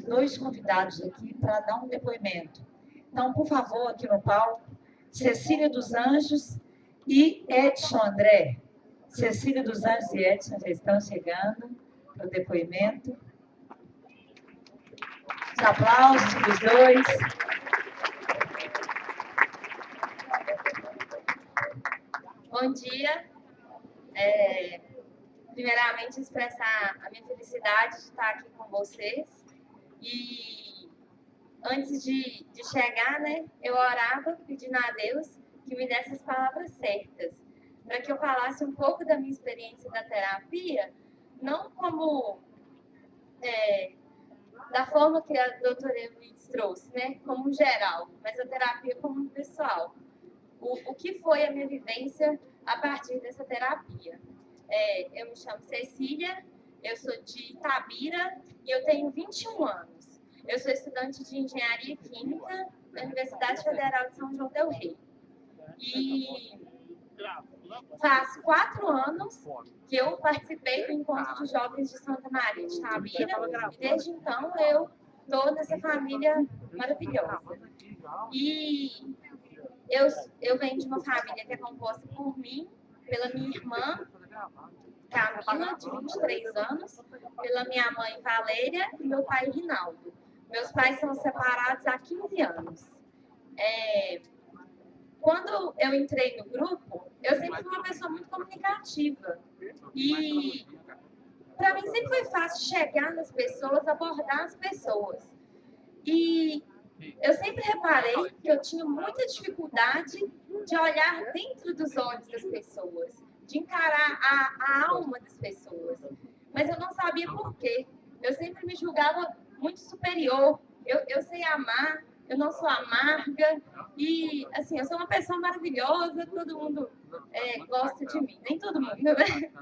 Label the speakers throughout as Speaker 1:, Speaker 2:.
Speaker 1: dois convidados aqui para dar um depoimento. Então, por favor, aqui no palco, Cecília dos Anjos e Edson André. Cecília dos Anjos e Edson já estão chegando para o depoimento. Os aplausos dos dois.
Speaker 2: Bom dia. Primeiramente, expressar a minha felicidade de estar aqui com vocês. E antes de chegar, né, eu orava pedindo a Deus que me desse as palavras certas, para que eu falasse um pouco da minha experiência da terapia, não como da forma que a doutora Eunice trouxe, né, como geral, mas a terapia como pessoal. O que foi a minha vivência a partir dessa terapia? Eu me chamo Cecília, eu sou de Itabira e eu tenho 21 anos. Eu sou estudante de Engenharia Química na Universidade Federal de São João del Rei. E faz 4 anos que eu participei do Encontro de Jovens de Santa Maria de Itabira e desde então eu estou nessa família maravilhosa. E eu venho de uma família que é composta por mim, pela minha irmã, Camila, de 23 anos, pela minha mãe, Valéria, e meu pai, Rinaldo. Meus pais são separados há 15 anos. Quando eu entrei no grupo, eu sempre fui uma pessoa muito comunicativa. E para mim sempre foi fácil chegar nas pessoas, abordar as pessoas. E eu sempre reparei que eu tinha muita dificuldade de olhar dentro dos olhos das pessoas, de encarar a alma das pessoas. Mas eu não sabia por quê. Eu sempre me julgava muito superior. Eu sei amar, eu não sou amarga. E, assim, eu sou uma pessoa maravilhosa, todo mundo gosta de mim. Nem todo mundo, né?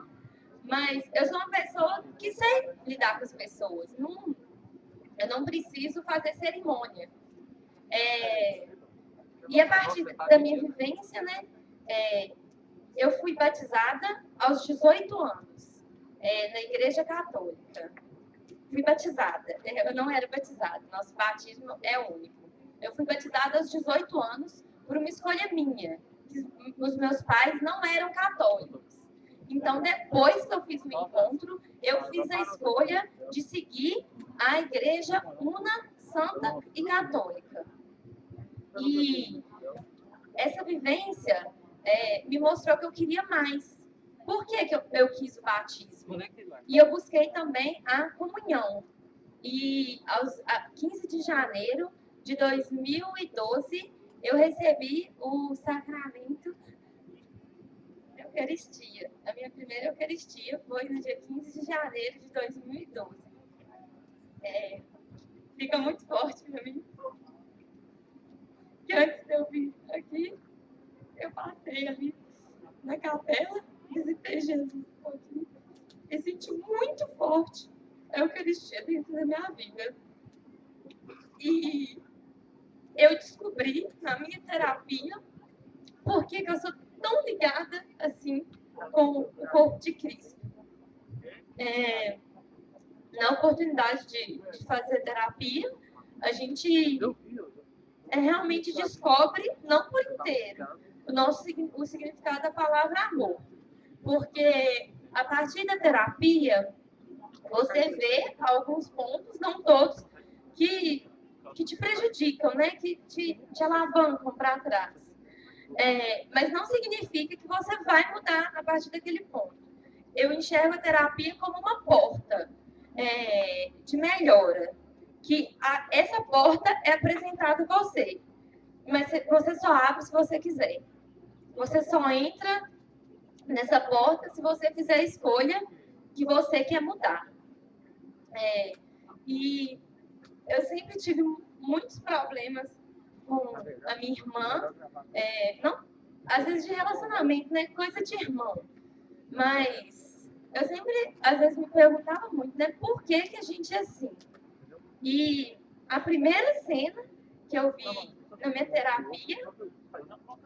Speaker 2: Mas eu sou uma pessoa que sei lidar com as pessoas. Eu não preciso fazer cerimônia. E a partir da minha vivência, né, eu fui batizada aos 18 anos, na Igreja Católica. Fui batizada, eu não era batizada, nosso batismo é único. Eu fui batizada aos 18 anos por uma escolha minha, que os meus pais não eram católicos. Então, depois que eu fiz o encontro, eu fiz a escolha de seguir a Igreja Una, Santa e Católica. E essa vivência me mostrou que eu queria mais. Por que eu quis o batismo? E eu busquei também a comunhão. E a 15 de janeiro de 2012, eu recebi o sacramento da Eucaristia. A minha primeira Eucaristia foi no dia 15 de janeiro de 2012. Fica muito forte para mim. Que antes de eu vir aqui, eu passei ali na capela, visitei Jesus um pouquinho e senti muito forte a Eucaristia dentro da minha vida. E eu descobri na minha terapia por que eu sou tão ligada assim com o corpo de Cristo. Na oportunidade de fazer terapia, a gente realmente descobre, não por inteiro, o significado da palavra amor. Porque a partir da terapia, você vê alguns pontos, não todos, que te prejudicam, né? Que te alavancam para trás. Mas não significa que você vai mudar a partir daquele ponto. Eu enxergo a terapia como uma porta de melhora. Que essa porta é apresentada a você. Mas você só abre se você quiser. Você só entra nessa porta se você fizer a escolha que você quer mudar. E eu sempre tive muitos problemas com a minha irmã, não, às vezes de relacionamento, né? Coisa de irmão. Mas eu sempre, às vezes, me perguntava muito, né? Por que a gente é assim? E a primeira cena que eu vi na minha terapia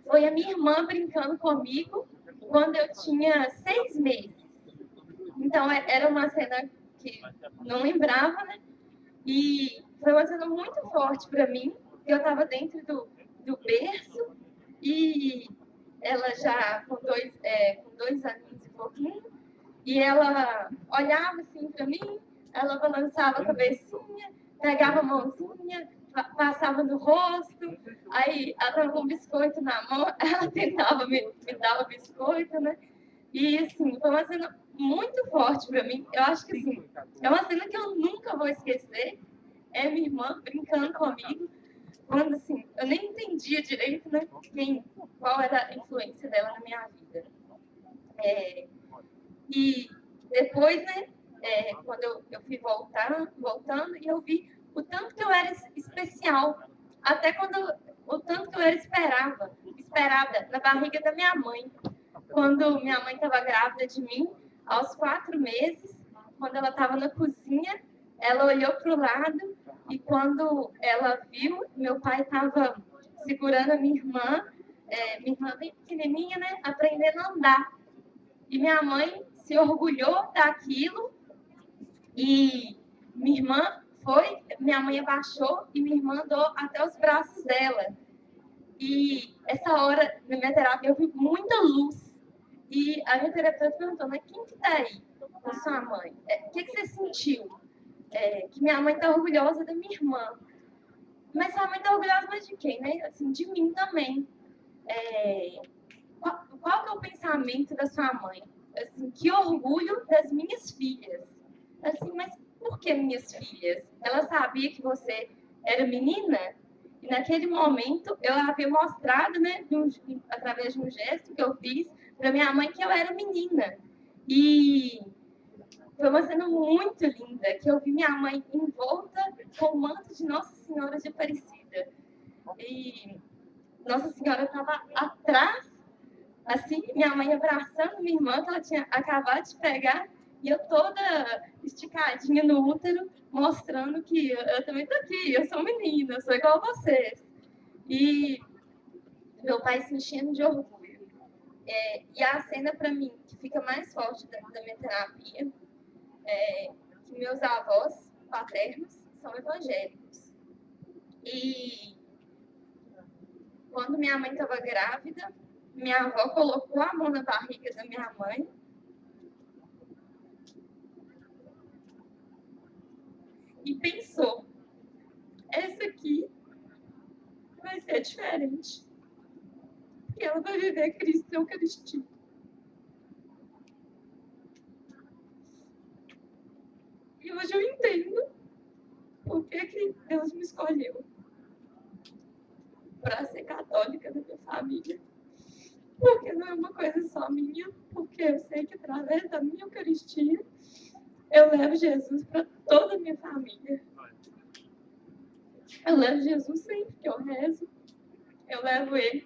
Speaker 2: foi a minha irmã brincando comigo quando eu tinha 6 meses. Então, era uma cena que não lembrava, né? E foi uma cena muito forte para mim. Eu estava dentro do berço e ela já com dois aninhos e pouquinho, e ela olhava assim para mim, ela balançava a cabecinha, pegava a mãozinha, passava no rosto, aí ela estava com um biscoito na mão, ela tentava me dar o biscoito, né? E assim, foi uma cena muito forte para mim. Eu acho que assim, é uma cena que eu nunca vou esquecer. É minha irmã brincando comigo, quando assim, eu nem entendia direito, né, qual era a influência dela na minha vida. E depois, né, quando eu fui voltando, e eu vi o tanto que eu era especial, até o tanto que eu era esperada na barriga da minha mãe. Quando minha mãe estava grávida de mim, aos 4 meses, quando ela estava na cozinha, ela olhou para o lado e quando ela viu, meu pai estava segurando a minha irmã bem pequenininha, né, aprendendo a andar. E minha mãe se orgulhou daquilo e minha mãe abaixou e minha irmã andou até os braços dela. E essa hora, na minha terapia, eu vi muita luz. E a minha terapeuta perguntou, mas quem que tá aí com sua mãe? O que você sentiu? Que minha mãe tá orgulhosa da minha irmã. Mas sua mãe tá orgulhosa mais de quem, né? Assim, de mim também. Qual que é o pensamento da sua mãe? Assim, que orgulho das minhas filhas. Assim, mas por que minhas filhas? Ela sabia que você era menina? E naquele momento eu havia mostrado, né, através de um gesto que eu fiz para minha mãe que eu era menina. E foi uma cena muito linda, que eu vi minha mãe envolta com o manto de Nossa Senhora de Aparecida. E Nossa Senhora estava atrás, assim, minha mãe abraçando minha irmã, que ela tinha acabado de pegar, e eu toda esticadinha no útero, mostrando que eu também tô aqui, eu sou menina, eu sou igual a vocês. E meu pai se enchendo de orgulho. E a cena, para mim, que fica mais forte da minha terapia, que meus avós paternos são evangélicos. E quando minha mãe estava grávida, minha avó colocou a mão na barriga da minha mãe e pensou, essa aqui vai ser diferente. Porque ela vai viver Cristo na Eucaristia. E hoje eu entendo por que Deus me escolheu para ser católica da minha família. Porque não é uma coisa só minha, porque eu sei que através da minha Eucaristia eu levo Jesus para toda a minha família. Eu levo Jesus sempre que eu rezo, eu levo ele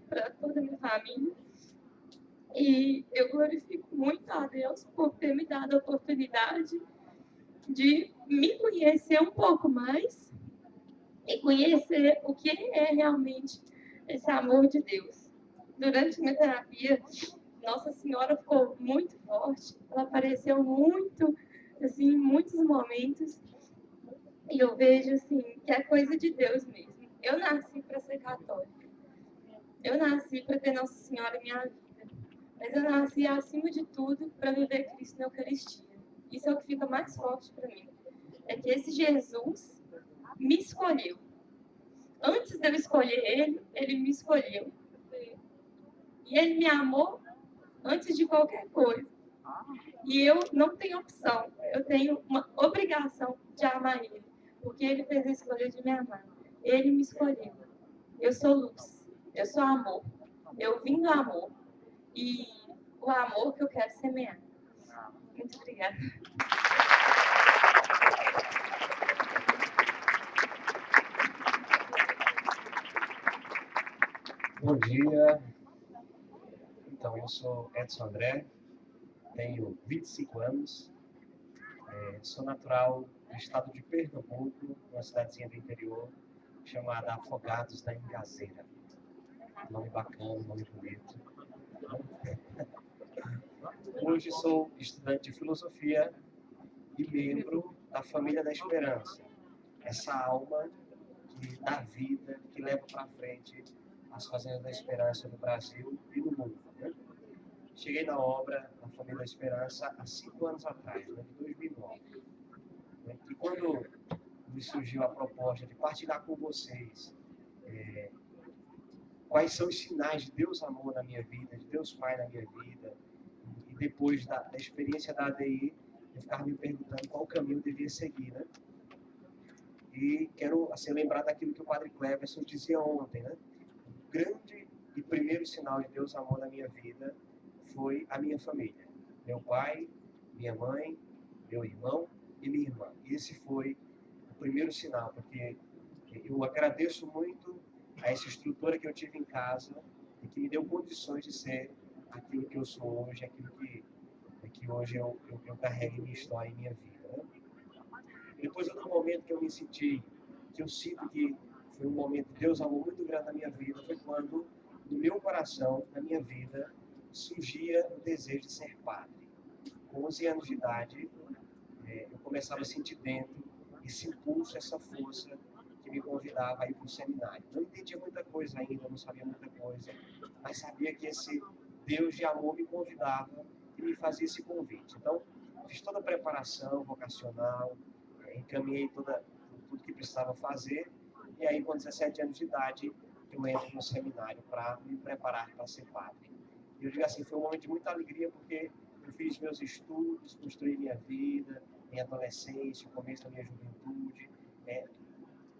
Speaker 2: para toda a minha família. E eu glorifico muito a Deus por ter me dado a oportunidade de me conhecer um pouco mais e conhecer o que é realmente esse amor de Deus. Durante minha terapia, Nossa Senhora ficou muito forte, ela apareceu muito, assim, em muitos momentos, e eu vejo, assim, que é coisa de Deus mesmo. Eu nasci para ser católica, eu nasci para ter Nossa Senhora em minha vida, mas eu nasci, acima de tudo, para viver Cristo na Eucaristia. Isso é o que fica mais forte para mim. É que esse Jesus me escolheu. Antes de eu escolher ele me escolheu. E ele me amou antes de qualquer coisa. E eu não tenho opção. Eu tenho uma obrigação de amar ele. Porque ele fez a escolha de me amar. Ele me escolheu. Eu sou luz. Eu sou amor. Eu vim do amor. E o amor que eu quero semear. Muito obrigada.
Speaker 3: Bom dia. Então, eu sou Edson André, tenho 25 anos, sou natural do estado de Pernambuco, uma cidadezinha do interior chamada Afogados da Ingazeira. Nome bacana, nome bonito. Hoje sou estudante de filosofia e membro da Família da Esperança. essa alma que dá vida, que leva para frente as Fazendas da Esperança no Brasil e no mundo. Né? Cheguei na obra da Família da Esperança há 5 anos atrás, né, de 2009. Né? E quando me surgiu a proposta de partilhar com vocês quais são os sinais de Deus amor na minha vida, de Deus Pai na minha vida, e depois da experiência da ADI, eu ficava me perguntando qual caminho eu devia seguir, né? E quero assim, lembrar daquilo que o Padre Cleverson dizia ontem, né? O grande e primeiro sinal de Deus amor na minha vida foi a minha família. Meu pai, minha mãe, meu irmão e minha irmã. Esse foi o primeiro sinal, porque eu agradeço muito a essa estrutura que eu tive em casa e que me deu condições de ser aquilo que eu sou hoje, aquilo que hoje eu carrego em minha história, em minha vida. Né? Depois, outro momento que eu me senti, que eu sinto que foi um momento de Deus amor muito grande na minha vida, foi quando, no meu coração, na minha vida, surgia o desejo de ser padre. Com 11 anos de idade, eu começava a sentir dentro esse impulso, essa força que me convidava a ir para o seminário. Não entendia muita coisa ainda, não sabia muita coisa, mas sabia que esse Deus de amor me convidava e me fazia esse convite. Então, fiz toda a preparação vocacional, encaminhei tudo que precisava fazer, e aí, com 17 anos de idade, eu entro no seminário para me preparar para ser padre. E eu digo assim, foi um momento de muita alegria, porque eu fiz meus estudos, construí minha vida, minha adolescência, o começo da minha juventude,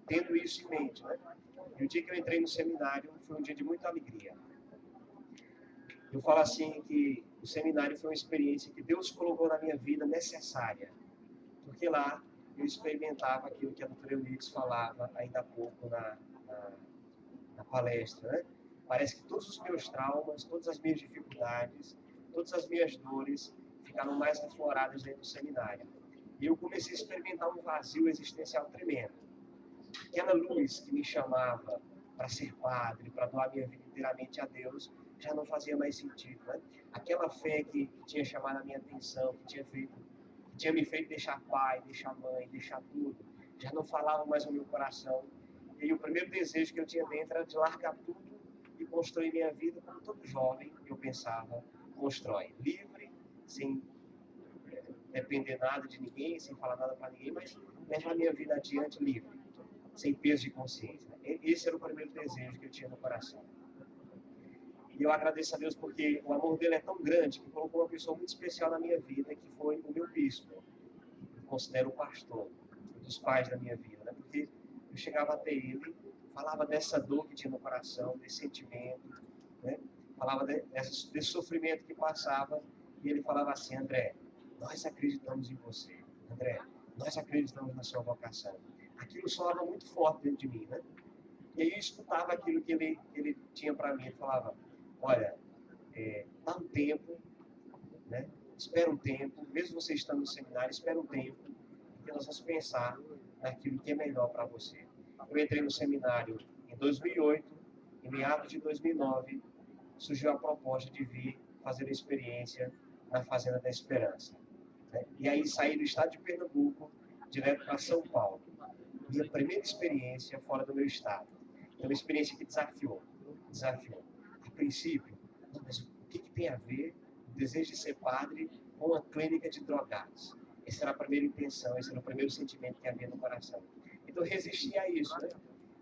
Speaker 3: tendo isso em mente, né? E o dia que eu entrei no seminário foi um dia de muita alegria. Eu falo assim que o seminário foi uma experiência que Deus colocou na minha vida necessária, porque lá eu experimentava aquilo que a doutora Eunice falava ainda há pouco na palestra, né? Parece que todos os meus traumas, todas as minhas dificuldades, todas as minhas dores ficaram mais afloradas dentro do seminário. E eu comecei a experimentar um vazio existencial tremendo. Aquela luz que me chamava para ser padre, para doar minha vida inteiramente a Deus, já não fazia mais sentido, né? Aquela fé que tinha chamado a minha atenção, que tinha me feito deixar pai, deixar mãe, deixar tudo, já não falava mais no meu coração. E aí, o primeiro desejo que eu tinha dentro era de largar tudo e construir minha vida como todo jovem, eu pensava, constrói. Livre, sem depender nada de ninguém, sem falar nada para ninguém, mas levar minha vida adiante livre, sem peso de consciência. Esse era o primeiro desejo que eu tinha no coração. E eu agradeço a Deus porque o amor dele é tão grande que colocou uma pessoa muito especial na minha vida, que foi o meu bispo. Eu considero o pastor, um dos pais da minha vida, né? Porque eu chegava até ele, falava dessa dor que tinha no coração, desse sentimento, né? Falava desse sofrimento que passava, e ele falava assim: André, nós acreditamos em você. André, nós acreditamos na sua vocação. Aquilo soava muito forte dentro de mim, né? E aí eu escutava aquilo que ele tinha para mim. Ele falava: olha, dá um tempo, né? Espera um tempo, mesmo você estando no seminário, espera um tempo, porque nós vamos pensar naquilo que é melhor para você. Eu entrei no seminário em 2008, em meados de 2009, surgiu a proposta de vir fazer a experiência na Fazenda da Esperança. Né? E aí saí do estado de Pernambuco, direto para São Paulo. Minha primeira experiência fora do meu estado. É uma experiência que desafiou. A princípio, mas o que tem a ver o desejo de ser padre com uma clínica de drogados? Essa era a primeira intenção, esse era o primeiro sentimento que havia no coração. Então eu resisti a isso, né?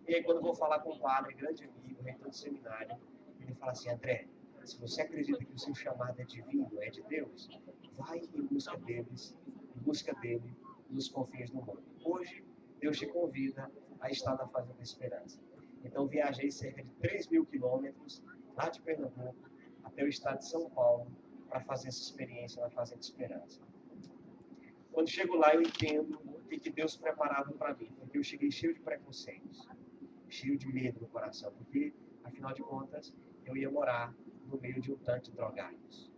Speaker 3: E aí quando eu vou falar com um padre, grande amigo, reitor do seminário, ele fala assim: André, se você acredita que o seu chamado é divino, é de Deus, vai em busca dele nos confins do mundo. Hoje, Deus te convida a estar na Fazenda da Esperança. Então viajei cerca de 3.000 quilômetros, lá de Pernambuco, até o estado de São Paulo, para fazer essa experiência na Fazenda Esperança. Quando chego lá, eu entendo o que Deus preparava para mim, porque eu cheguei cheio de preconceitos, cheio de medo no coração, porque, afinal de contas, eu ia morar no meio de um tanto de drogados.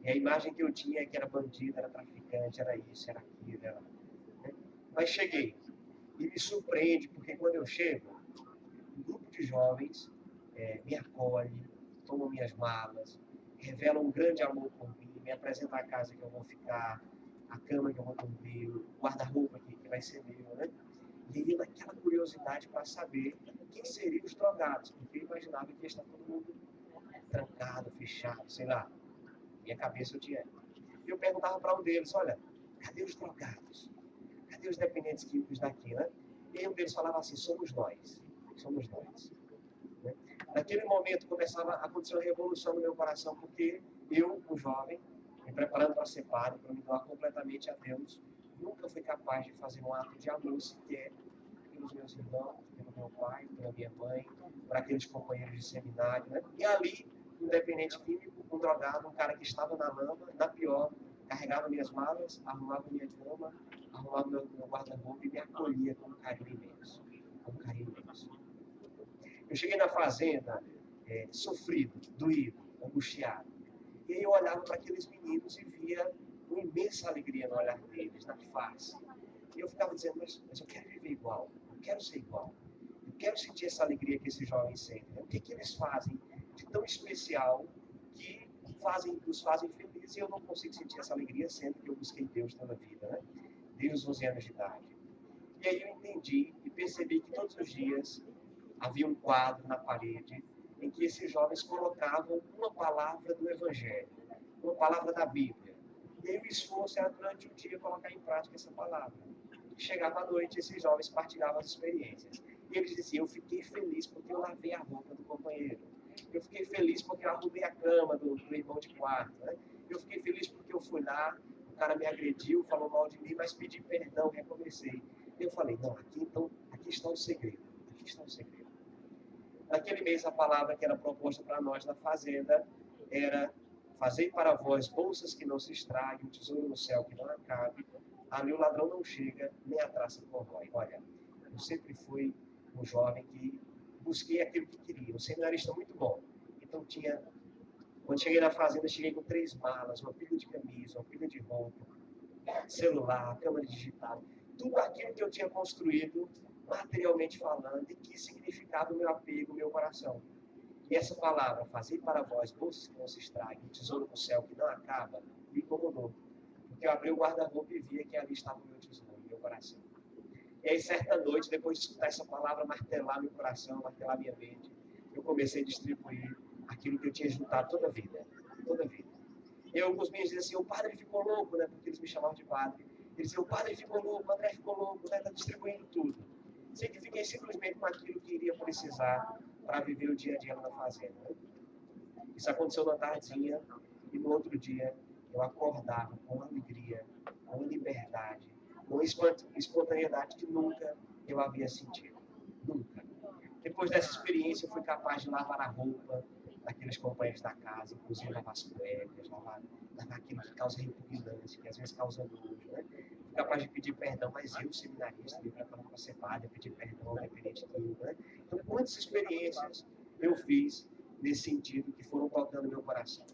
Speaker 3: E a imagem que eu tinha é que era bandido, era traficante, era isso, era aquilo, era... Né? Mas cheguei, e me surpreende, porque quando eu chego, um grupo de jovens me acolhe, tomam minhas malas, revelam um grande amor por mim, me apresentam a casa que eu vou ficar, a cama que eu vou dormir, o guarda-roupa que vai ser meu, né? E ele naquela curiosidade para saber quem seriam os drogados, porque eu imaginava que ia estar todo mundo trancado, fechado, sei lá. Minha cabeça eu tinha. E eu perguntava para um deles, olha, cadê os drogados? Cadê os dependentes químicos daqui, né? E aí um deles falava assim, somos nós. Somos nós. Né? Naquele momento começava a acontecer uma revolução no meu coração, porque eu, um jovem, me preparando para ser padre, para me doar completamente a Deus, nunca fui capaz de fazer um ato de amor sequer pelos meus irmãos, pelo meu pai, pela minha mãe, para aqueles companheiros de seminário, né? E ali, um dependente químico, um drogado, um cara que estava na lama, na pior, carregava minhas malas, arrumava minha cama, arrumava meu guarda-roupa e me acolhia com um carinho imenso. Com um carinho imenso. Eu cheguei na fazenda, sofrido, doído, angustiado. E aí eu olhava para aqueles meninos e via uma imensa alegria no olhar deles, na face. E eu ficava dizendo, mas eu quero viver igual, eu quero ser igual. Eu quero sentir essa alegria que esses jovens sentem. O que eles fazem de tão especial que nos fazem felizes e eu não consigo sentir essa alegria sendo que eu busquei Deus toda a vida, né? Desde os 11 anos de idade. E aí eu entendi e percebi que todos os dias havia um quadro na parede em que esses jovens colocavam uma palavra do Evangelho, uma palavra da Bíblia. E aí o esforço era durante o dia colocar em prática essa palavra. E chegava à noite, esses jovens partilhavam as experiências. E eles diziam, eu fiquei feliz porque eu lavei a roupa do companheiro. Eu fiquei feliz porque eu arrumei a cama do irmão de quarto. Né? Eu fiquei feliz porque eu fui lá, o cara me agrediu, falou mal de mim, mas pedi perdão, recomecei. E eu falei, não, aqui está o segredo. Aqui está o segredo. Naquele mês, a palavra que era proposta para nós na fazenda era fazei para vós bolsas que não se estraguem, um tesouro no céu que não acabe, ali o ladrão não chega, nem a traça corrói. Olha, eu sempre fui um jovem que busquei aquilo que queria, um seminarista muito bom. Então quando cheguei na fazenda, cheguei com 3 malas, uma pilha de camisa, uma pilha de roupa, celular, câmera digital, tudo aquilo que eu tinha construído materialmente falando e que significava o meu apego, o meu coração. E essa palavra, fazer para vós bolsas que não se estraguem, um tesouro no céu que não acaba, me incomodou. Porque eu abri o guarda-roupa e via que ali estava o meu tesouro, o meu coração. E aí, certa noite, depois de escutar essa palavra martelar meu coração, martelar minha mente, eu comecei a distribuir aquilo que eu tinha juntado toda a vida. Toda a vida. E alguns meninos diziam assim, o padre ficou louco, né? Porque eles me chamavam de padre. Eles diziam, o padre ficou louco, o André ficou louco, né? Está distribuindo tudo. Sei que fiquei simplesmente com aquilo que iria precisar para viver o dia a dia na fazenda. Né? Isso aconteceu na tardezinha e no outro dia eu acordava com alegria, com liberdade, com espontaneidade que nunca eu havia sentido. Nunca. Depois dessa experiência eu fui capaz de lavar a roupa daqueles companheiros da casa, inclusive lavar as cuecas, lavar aquilo que causa repugnância, que às vezes causa nojo, né? Fui capaz de pedir perdão, mas eu, seminarista, me preparando para ser padre, pedir perdão ao dependente químico, né? Então, quantas experiências eu fiz nesse sentido que foram tocando meu coração.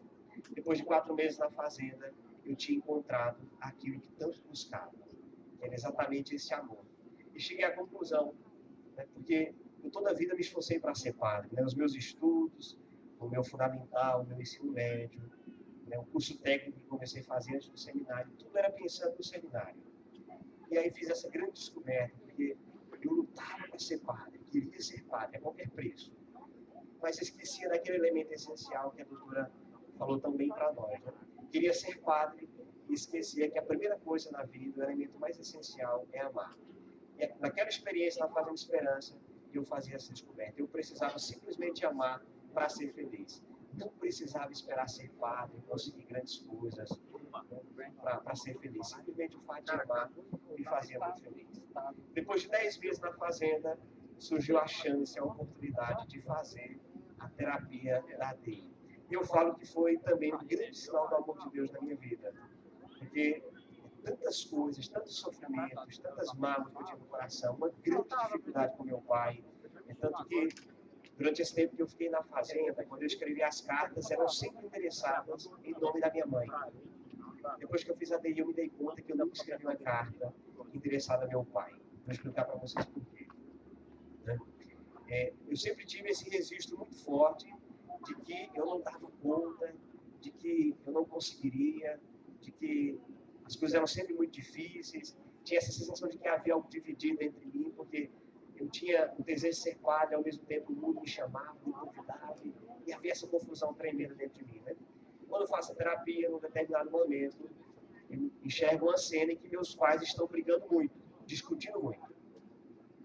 Speaker 3: Depois de 4 meses na fazenda, eu tinha encontrado aquilo que tanto buscava, que era exatamente esse amor. E cheguei à conclusão, né? Porque eu toda a vida me esforcei para ser padre, né? Os meus estudos, o meu fundamental, o meu ensino médio, né? O curso técnico que comecei a fazer antes do seminário, tudo era pensando no seminário. E aí fiz essa grande descoberta, porque eu lutava para ser padre, queria ser padre a qualquer preço, mas esquecia daquele elemento essencial que a doutora falou tão bem para nós. Né? Queria ser padre e esquecia que a primeira coisa na vida, o elemento mais essencial é amar. E naquela experiência na Fazenda Esperança, eu fazia essa descoberta. Eu precisava simplesmente amar para ser feliz. Não precisava esperar ser padre, conseguir grandes coisas, né, para ser feliz. Simplesmente o fato de amar me fazia muito feliz. Depois de 10 meses na fazenda, surgiu a chance, a oportunidade de fazer a terapia da ADI. E eu falo que foi também um grande sinal do amor de Deus na minha vida. Porque tantas coisas, tantos sofrimentos, tantas mágoas que eu tinha no coração, uma grande dificuldade com meu pai. É tanto que, durante esse tempo que eu fiquei na fazenda, quando eu escrevi as cartas, eram sempre endereçadas em nome da minha mãe. Depois que eu fiz a DI, eu me dei conta que eu nunca escrevi uma carta endereçada a meu pai. Vou explicar para vocês por quê. Né? Eu sempre tive esse registro muito forte de que eu não dava conta, de que eu não conseguiria, de que as coisas eram sempre muito difíceis. tinha essa sensação de que havia algo dividido entre mim, porque eu tinha o desejo de ser padre, ao mesmo tempo o mundo me chamava, me convidava, e havia essa confusão tremenda dentro de mim, né? Quando eu faço a terapia, num determinado momento, eu enxergo uma cena em que meus pais estão brigando muito, discutindo muito,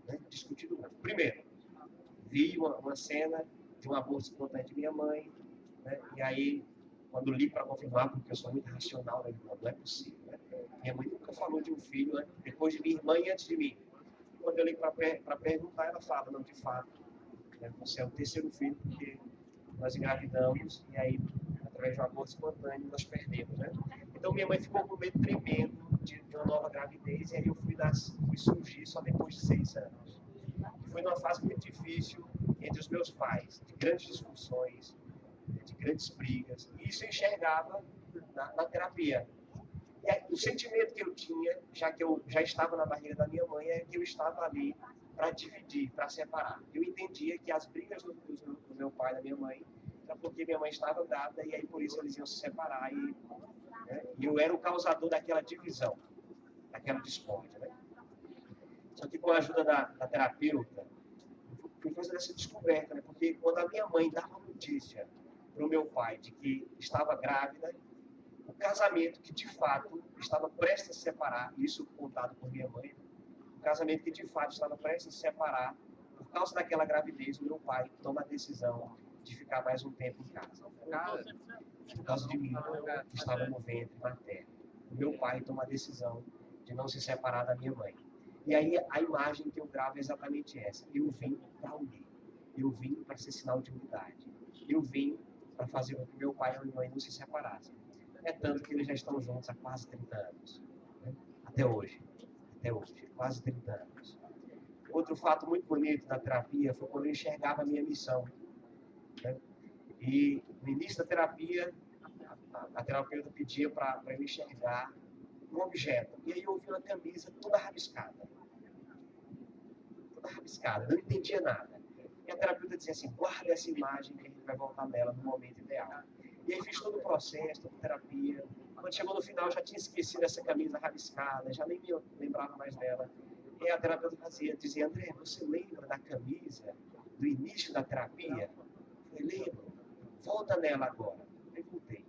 Speaker 3: né? Discutindo muito. Primeiro, vi uma cena de um aborto espontâneo de minha mãe, né? E aí, quando li para confirmar, porque eu sou muito racional, né? Não é possível, né? Minha mãe nunca falou de um filho, né? Depois de minha irmã e antes de mim. Quando eu li para perguntar, ela fala, não, de fato, né? Você é o terceiro filho, porque nós engravidamos, e aí, através de um aborto espontâneo, nós perdemos, né? Então, minha mãe ficou com medo tremendo de uma nova gravidez, e aí eu fui surgir só depois de 6 anos. E foi numa fase muito difícil entre os meus pais, de grandes discussões, de grandes brigas, e isso eu enxergava na terapia. E aí, o sentimento que eu tinha, já que eu já estava na barriga da minha mãe, é que eu estava ali para dividir, para separar. Eu entendia que as brigas do meu pai e da minha mãe era porque minha mãe estava grávida e aí por isso eles iam se separar e, né, e eu era o causador daquela divisão, daquela discórdia, né? Só que com a ajuda da terapeuta, eu fui fazer essa descoberta, né? Porque quando a minha mãe dava notícia para o meu pai de que estava grávida, o casamento que de fato estava prestes a se separar, isso contado por minha mãe, o casamento que de fato estava prestes a se separar, por causa daquela gravidez, o meu pai toma a decisão de ficar mais um tempo em casa. Por causa de mim, que estava no ventre materno. O meu pai toma a decisão de não se separar da minha mãe. E aí a imagem que eu gravo é exatamente essa. Eu vim para unir. Eu vim para ser sinal de unidade. Eu vim para fazer com que meu pai e minha mãe não se separassem. É tanto que eles já estão juntos há quase 30 anos. Né? Até hoje, quase 30 anos. Outro fato muito bonito da terapia foi quando eu enxergava a minha missão. Né? E no início da terapia, a terapeuta pedia para eu enxergar um objeto. E aí eu ouvi uma camisa toda rabiscada. Toda rabiscada, não entendia nada. E a terapeuta dizia assim, guarda essa imagem que a gente vai voltar nela no momento ideal. E aí fiz todo o processo, toda a terapia. Quando chegou no final, já tinha esquecido essa camisa rabiscada, já nem me lembrava mais dela. E a terapeuta dizia, André, você lembra da camisa do início da terapia? Eu falei, lembro. Volta nela agora. Eu voltei.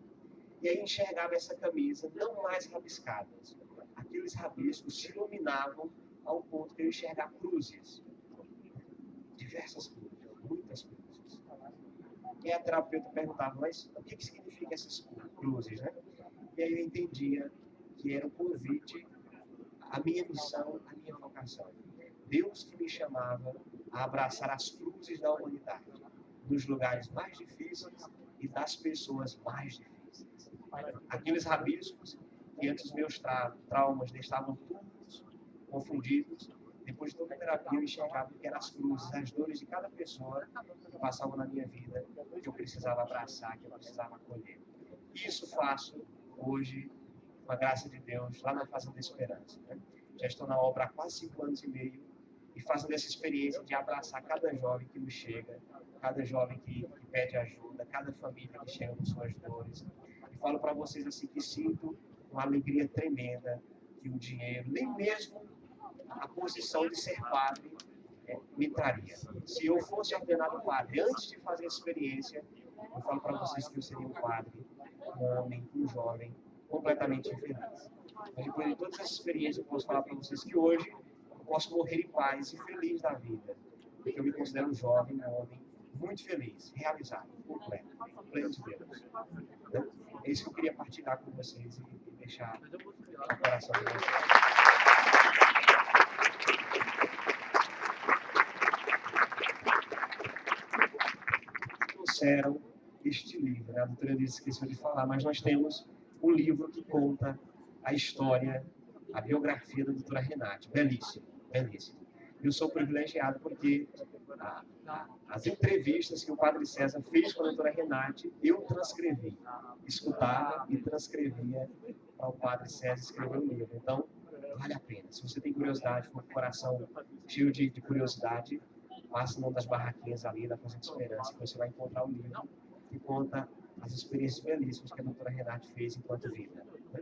Speaker 3: E aí enxergava essa camisa, não mais rabiscadas. Aqueles rabiscos se iluminavam ao ponto de eu enxergar cruzes. Diversas cruzes, muitas cruzes. E a terapeuta perguntava, mas o que significa essas cruzes, né? E aí eu entendia que era um convite à minha missão, à minha vocação. Deus que me chamava a abraçar as cruzes da humanidade, nos lugares mais difíceis e das pessoas mais difíceis. Aqueles rabiscos que antes os meus traumas estavam todos confundidos, depois de toda a terapia eu enxergava que eram as cruzes, as dores de cada pessoa que passava na minha vida, que eu precisava abraçar, que eu precisava acolher. Isso faço hoje, com a graça de Deus, lá na Fazenda da Esperança. Né? Já estou na obra há quase 5 anos e meio e fazendo essa experiência de abraçar cada jovem que nos chega, cada jovem que pede ajuda, cada família que chega com suas dores. E falo para vocês assim que sinto uma alegria tremenda que o dinheiro, nem mesmo a posição de ser padre me traria. Se eu fosse ordenado padre antes de fazer a experiência, eu falo para vocês que eu seria um padre, um homem, um jovem, completamente infeliz. Mas depois de todas essas experiências, eu posso falar para vocês que hoje eu posso morrer em paz e feliz da vida. Porque eu me considero um jovem, um homem muito feliz, realizado, completo, pleno de Deus. Então, é isso que eu queria partilhar com vocês e deixar no coração de vocês. Trouxeram este livro, né? A doutora Elisa esqueceu de falar, mas nós temos um livro que conta a história, a biografia da doutora Renate. Belíssimo, belíssimo. Eu sou privilegiado porque as entrevistas que o Padre César fez com a doutora Renate, eu transcrevi. Escutava e transcrevia para o Padre César escrever o livro. Então, vale a pena. Se você tem curiosidade, com o coração cheio de curiosidade, passe numa das barraquinhas ali da Fazenda Esperança, que você vai encontrar o livro que conta as experiências belíssimas que a doutora Renate fez enquanto vida. Né?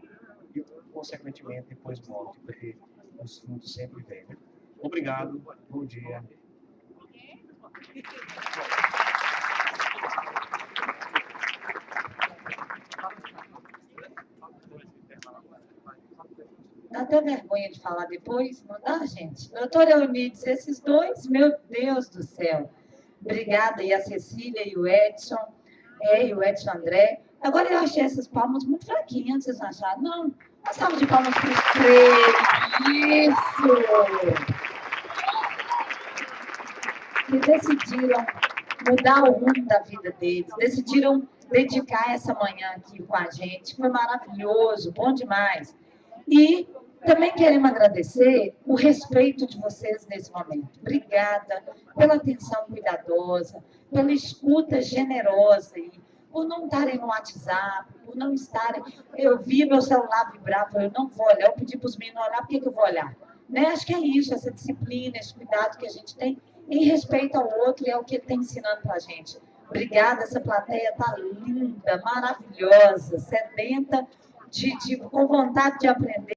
Speaker 3: E, consequentemente, depois morte, porque os frutos sempre vêm. Obrigado, bom dia.
Speaker 1: Dá até vergonha de falar depois, não dá, gente? Doutora Eunides, esses dois, meu Deus do céu. Obrigada, e a Cecília e o Edson, e o Edson André. Agora eu achei essas palmas muito fraquinhas, vocês não acharam? Não. Uma salva de palmas para os três. Isso! Que decidiram mudar o rumo da vida deles, decidiram dedicar essa manhã aqui com a gente. Foi maravilhoso, bom demais. E também queremos agradecer o respeito de vocês nesse momento. Obrigada pela atenção cuidadosa, pela escuta generosa, e por não estarem no WhatsApp, por não estarem... Eu vi meu celular vibrar, falei, eu não vou olhar, eu pedi para os meninos olhar, por que eu vou olhar? Né? Acho que é isso, essa disciplina, esse cuidado que a gente tem em respeito ao outro, e é o que ele está ensinando para a gente. Obrigada, essa plateia está linda, maravilhosa, sedenta, com vontade de aprender.